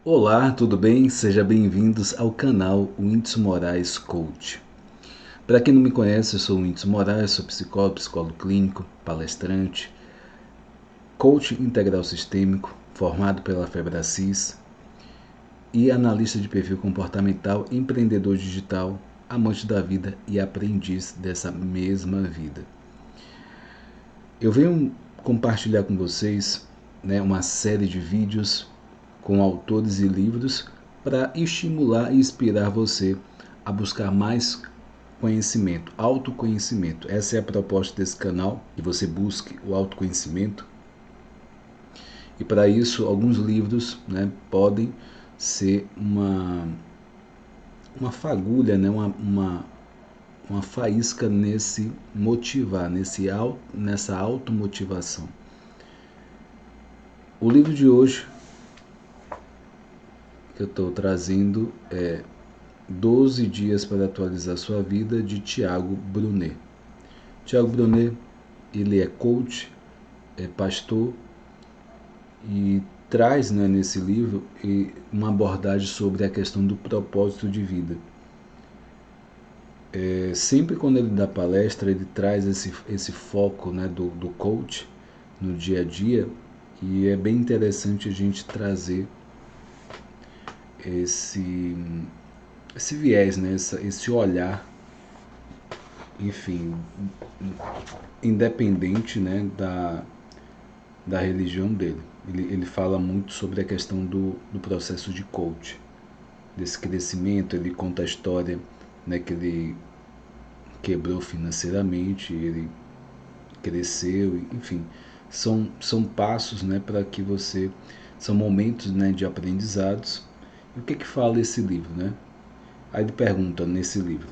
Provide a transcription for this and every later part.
Olá, tudo bem? Sejam bem-vindos ao canal Whindeson Moraes Coach. Para quem não me conhece, eu sou o Whindeson Moraes, sou psicólogo clínico, palestrante, coach integral sistêmico, formado pela Febracis e analista de perfil comportamental, empreendedor digital, amante da vida e aprendiz dessa mesma vida. Eu venho compartilhar com vocês uma série de vídeos com autores e livros para estimular e inspirar você a buscar mais conhecimento, autoconhecimento. Essa é a proposta desse canal, que você busque o autoconhecimento. E para isso, alguns livros podem ser uma fagulha, uma faísca nesse motivar, nessa automotivação. O livro de hoje que eu estou trazendo é 12 dias para atualizar sua vida, de Tiago Brunet. Tiago Brunet, ele é coach, é pastor e traz nesse livro uma abordagem sobre a questão do propósito de vida. Sempre quando ele dá palestra, ele traz esse foco do coach no dia a dia, e é bem interessante a gente trazer esse viés, esse olhar, enfim, independente da religião dele. Ele fala muito sobre a questão do processo de coach, desse crescimento. Ele conta a história que ele quebrou financeiramente, ele cresceu, enfim, são passos para que você, são momentos de aprendizados. E o que fala esse livro? Aí ele pergunta nesse livro: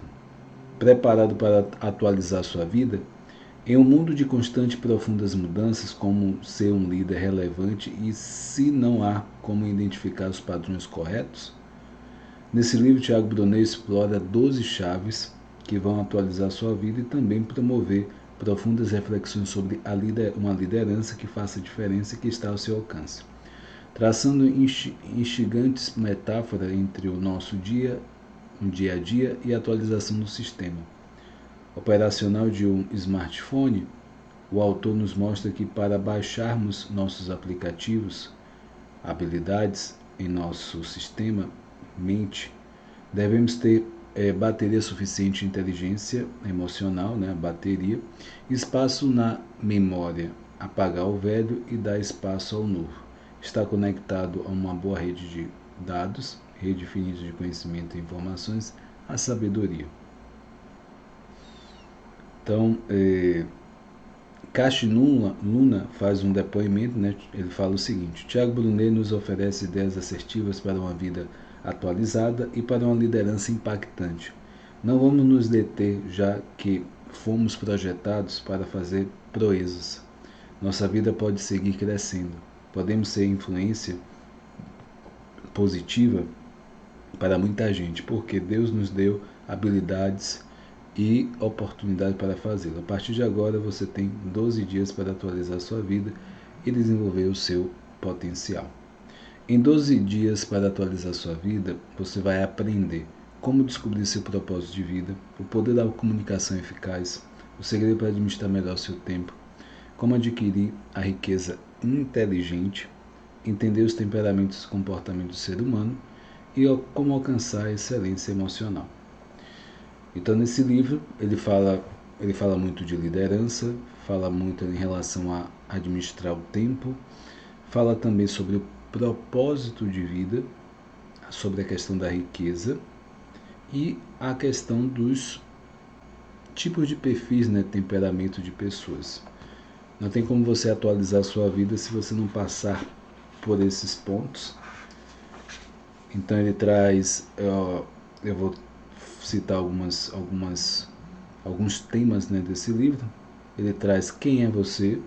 preparado para atualizar sua vida? Em um mundo de constante e profundas mudanças, como ser um líder relevante e se não há como identificar os padrões corretos? Nesse livro, Tiago Brunet explora 12 chaves que vão atualizar sua vida e também promover profundas reflexões sobre uma liderança que faça diferença e que está ao seu alcance, traçando instigantes metáforas entre o nosso um dia a dia e a atualização do sistema operacional de um smartphone. O autor nos mostra que para baixarmos nossos aplicativos, habilidades em nosso sistema mente, devemos ter bateria suficiente, inteligência emocional, bateria, espaço na memória, apagar o velho e dar espaço ao novo. Está conectado a uma boa rede de dados, rede infinita de conhecimento e informações, a sabedoria. Então, Cash Luna faz um depoimento, ele fala o seguinte: Tiago Brunet nos oferece ideias assertivas para uma vida atualizada e para uma liderança impactante. Não vamos nos deter, já que fomos projetados para fazer proezas. Nossa vida pode seguir crescendo. Podemos ser influência positiva para muita gente, porque Deus nos deu habilidades e oportunidade para fazê-lo. A partir de agora, você tem 12 dias para atualizar sua vida e desenvolver o seu potencial. Em 12 dias para atualizar sua vida, você vai aprender como descobrir seu propósito de vida, o poder da comunicação eficaz, o segredo para administrar melhor seu tempo, como adquirir a riqueza inteligente, entender os temperamentos e comportamentos do ser humano e como alcançar a excelência emocional. Então, nesse livro, ele fala muito de liderança, fala muito em relação a administrar o tempo, fala também sobre o propósito de vida, sobre a questão da riqueza e a questão dos tipos de perfis, temperamento de pessoas. Não tem como você atualizar a sua vida se você não passar por esses pontos. Então ele traz, eu vou citar alguns temas desse livro. Ele traz quem é você,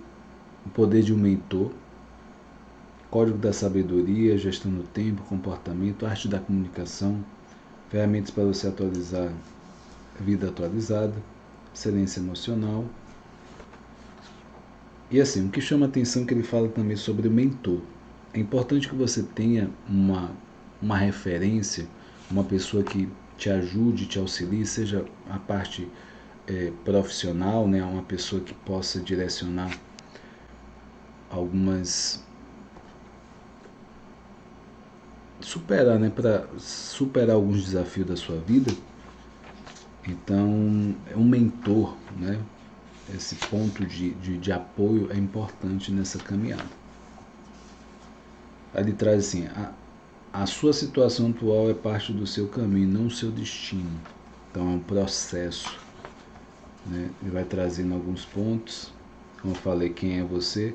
o poder de um mentor, código da sabedoria, gestão do tempo, comportamento, arte da comunicação, ferramentas para você atualizar a vida atualizada, excelência emocional. E assim, o que chama a atenção é que ele fala também sobre o mentor. É importante que você tenha uma referência, uma pessoa que te ajude, te auxilie, seja a parte profissional, né, uma pessoa que possa direcionar para superar alguns desafios da sua vida. Então, é um mentor, né? Esse ponto de apoio é importante nessa caminhada. Aí ele traz assim, a sua situação atual é parte do seu caminho, não o seu destino. Então é um processo, né? Ele vai trazendo alguns pontos, como eu falei, quem é você,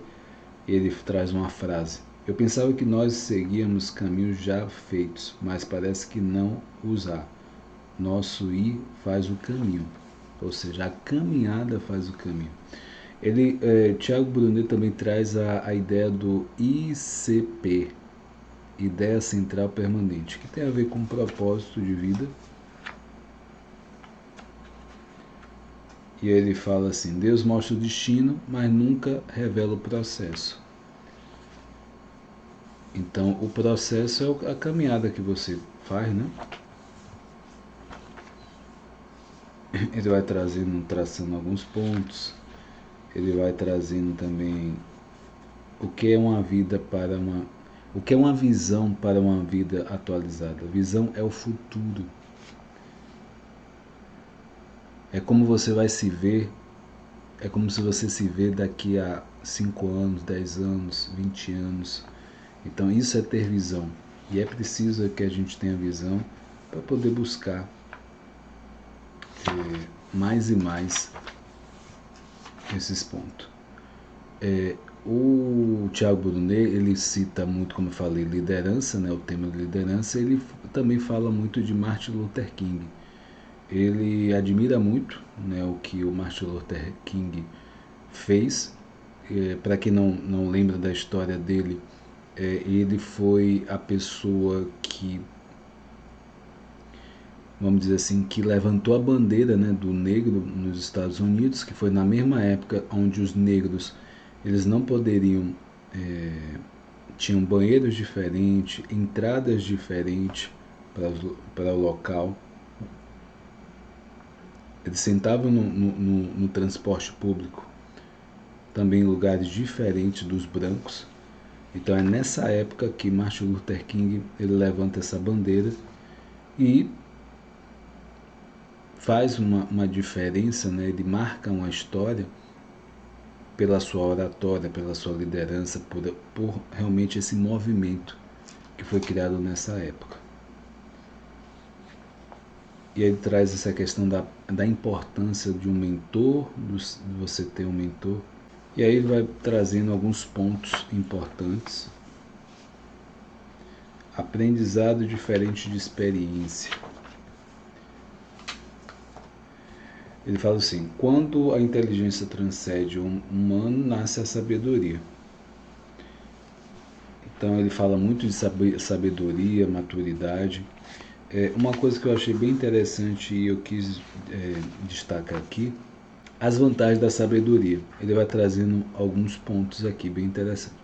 e ele traz uma frase. Eu pensava que nós seguíamos caminhos já feitos, mas parece que não os há. Nosso ir faz o caminho, ou seja, a caminhada faz o caminho. Tiago Brunet também traz a ideia do ICP, Ideia Central Permanente, que tem a ver com propósito de vida. E ele fala assim, Deus mostra o destino, mas nunca revela o processo. Então, o processo é a caminhada que você faz, né? Ele vai traçando alguns pontos. Ele vai trazendo também o que é uma visão para uma vida atualizada. A visão é o futuro. É como você vai se ver, é como se você se vê daqui a 5 anos, 10 anos, 20 anos. Então isso é ter visão. E é preciso que a gente tenha visão para poder buscar mais e mais esses pontos. O Tiago Brunet, ele cita muito, como eu falei, liderança, né, o tema de liderança. Ele também fala muito de Martin Luther King. Ele admira muito, né, o que o Martin Luther King fez. Para quem não lembra da história dele, ele foi a pessoa que, vamos dizer assim, que levantou a bandeira, né, do negro nos Estados Unidos, que foi na mesma época onde os negros eles não poderiam, tinham banheiros diferentes, entradas diferentes para o local. Eles sentavam no transporte público, também em lugares diferentes dos brancos. Então é nessa época que Martin Luther King ele levanta essa bandeira e faz uma diferença, né? Ele marca uma história pela sua oratória, pela sua liderança, por realmente esse movimento que foi criado nessa época. E ele traz essa questão da importância de um mentor, de você ter um mentor. E aí ele vai trazendo alguns pontos importantes. Aprendizado diferente de experiência. Ele fala assim, quando a inteligência transcende o humano, nasce a sabedoria. Então ele fala muito de sabedoria, maturidade. Uma coisa que eu achei bem interessante e eu quis destacar aqui, as vantagens da sabedoria. Ele vai trazendo alguns pontos aqui bem interessantes.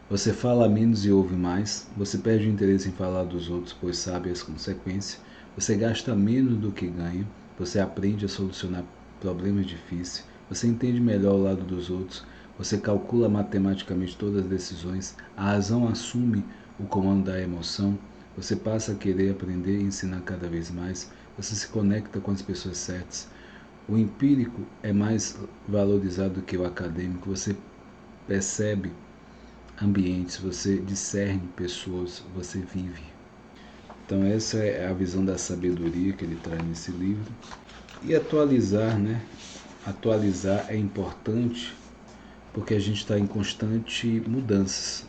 Você fala menos e ouve mais, você perde o interesse em falar dos outros, pois sabe as consequências, você gasta menos do que ganha, você aprende a solucionar problemas difíceis, você entende melhor o lado dos outros, você calcula matematicamente todas as decisões, a razão assume o comando da emoção, você passa a querer aprender e ensinar cada vez mais, você se conecta com as pessoas certas. O empírico é mais valorizado do que o acadêmico, você percebe ambientes, você discerne pessoas, você vive. Então essa é a visão da sabedoria que ele traz nesse livro. E atualizar, né? Atualizar é importante porque a gente está em constante mudanças.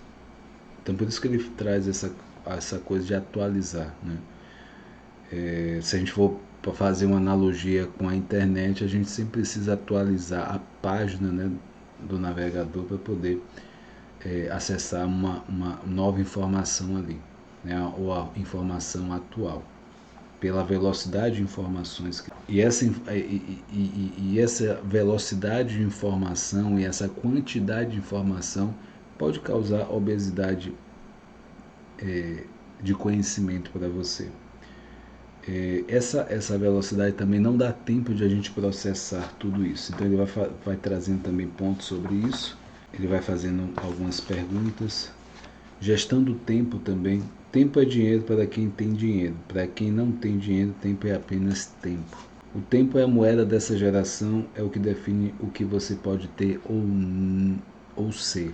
Então por isso que ele traz essa coisa de atualizar, né? Se a gente for para fazer uma analogia com a internet, a gente sempre precisa atualizar a página, né, do navegador para poder acessar uma nova informação ali, né, ou a informação atual, pela velocidade de informações. E essa velocidade de informação e essa quantidade de informação pode causar obesidade de conhecimento para você. Essa velocidade também não dá tempo de a gente processar tudo isso. Então ele vai trazendo também pontos sobre isso. Ele vai fazendo algumas perguntas. Gestão do tempo também. Tempo é dinheiro para quem tem dinheiro. Para quem não tem dinheiro, tempo é apenas tempo. O tempo é a moeda dessa geração, é o que define o que você pode ter ou ser.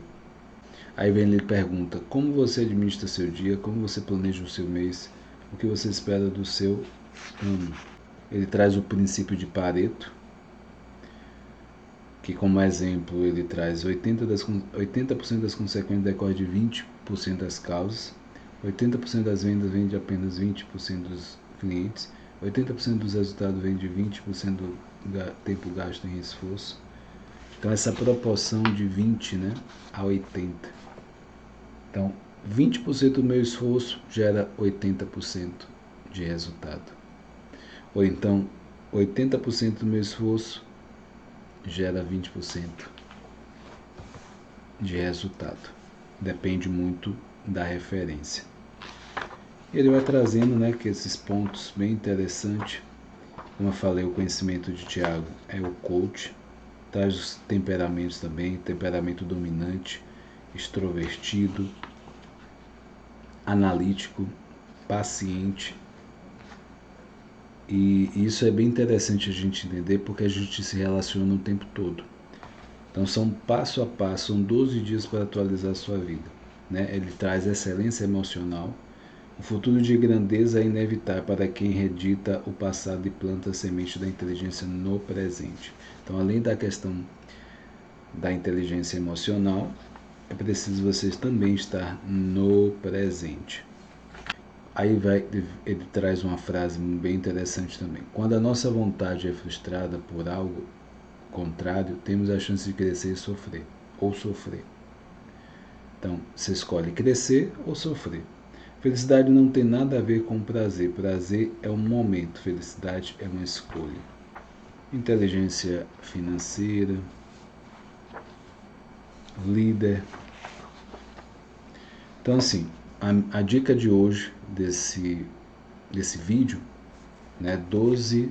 Aí vem ele pergunta, como você administra seu dia, como você planeja o seu mês, o que você espera do seu ano. Ele traz o princípio de Pareto, que como exemplo ele traz 80% das consequências decorrem de 20% das causas, 80% das vendas vem de apenas 20% dos clientes, 80% dos resultados vem de 20% do tempo gasto em esforço. Então essa proporção de 20, né, a 80. Então 20% do meu esforço gera 80% de resultado. Ou então 80% do meu esforço gera 20% de resultado. Depende muito da referência. Ele vai trazendo, né, que esses pontos bem interessantes. Como eu falei, o conhecimento de Tiago é o coach. Traz os temperamentos também, temperamento dominante, extrovertido, analítico, paciente. E isso é bem interessante a gente entender porque a gente se relaciona o tempo todo. Então são passo a passo, são 12 dias para atualizar a sua vida. Né? Ele traz excelência emocional. O futuro de grandeza é inevitável para quem redita o passado e planta a semente da inteligência no presente. Então, além da questão da inteligência emocional, é preciso vocês também estar no presente. Aí ele traz uma frase bem interessante também. Quando a nossa vontade é frustrada por algo contrário, temos a chance de crescer e sofrer, ou sofrer. Então, você escolhe crescer ou sofrer. Felicidade não tem nada a ver com prazer. Prazer é um momento, felicidade é uma escolha. Inteligência financeira, líder. Então, assim, a dica de hoje desse vídeo, né, 12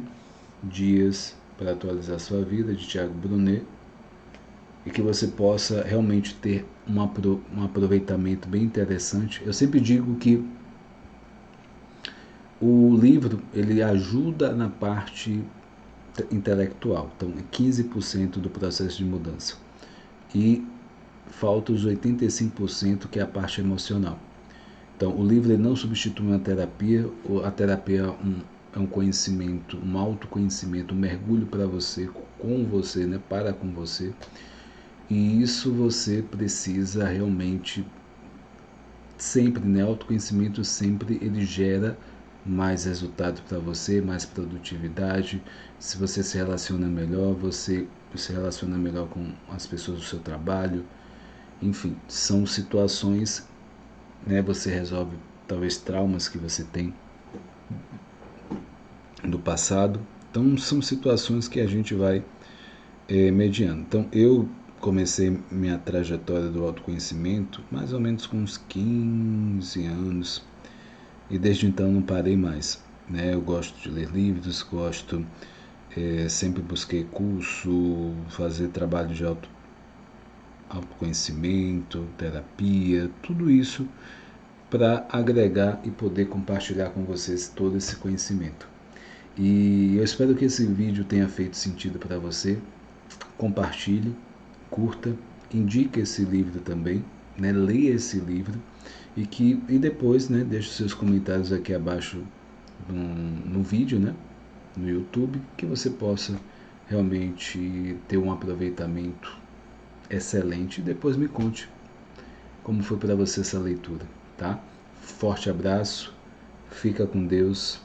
dias para atualizar sua vida, de Tiago Brunet, e que você possa realmente ter um aproveitamento bem interessante. Eu sempre digo que o livro ele ajuda na parte intelectual, então é 15% do processo de mudança e falta os 85% que é a parte emocional. Então o livro ele não substitui uma terapia, a terapia é um conhecimento, um autoconhecimento, um mergulho para você, com você, né, para com você. E isso você precisa realmente sempre, né? Autoconhecimento sempre ele gera mais resultado para você, mais produtividade. Se você se relaciona melhor, você se relaciona melhor com as pessoas do seu trabalho. Enfim, são situações, né? Você resolve talvez traumas que você tem do passado. Então são situações que a gente vai mediando. Então eu comecei minha trajetória do autoconhecimento mais ou menos com uns 15 anos e desde então não parei mais. Né? Eu gosto de ler livros, sempre busquei curso, fazer trabalho de autoconhecimento, terapia, tudo isso para agregar e poder compartilhar com vocês todo esse conhecimento. E eu espero que esse vídeo tenha feito sentido para você. Compartilhe, curta, indique esse livro também, né? Leia esse livro e depois, né, deixe seus comentários aqui abaixo no vídeo, né, no YouTube, que você possa realmente ter um aproveitamento excelente e depois me conte como foi para você essa leitura, tá? Forte abraço, fica com Deus,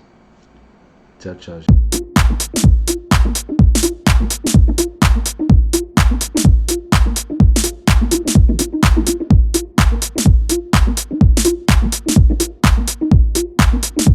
tchau, tchau.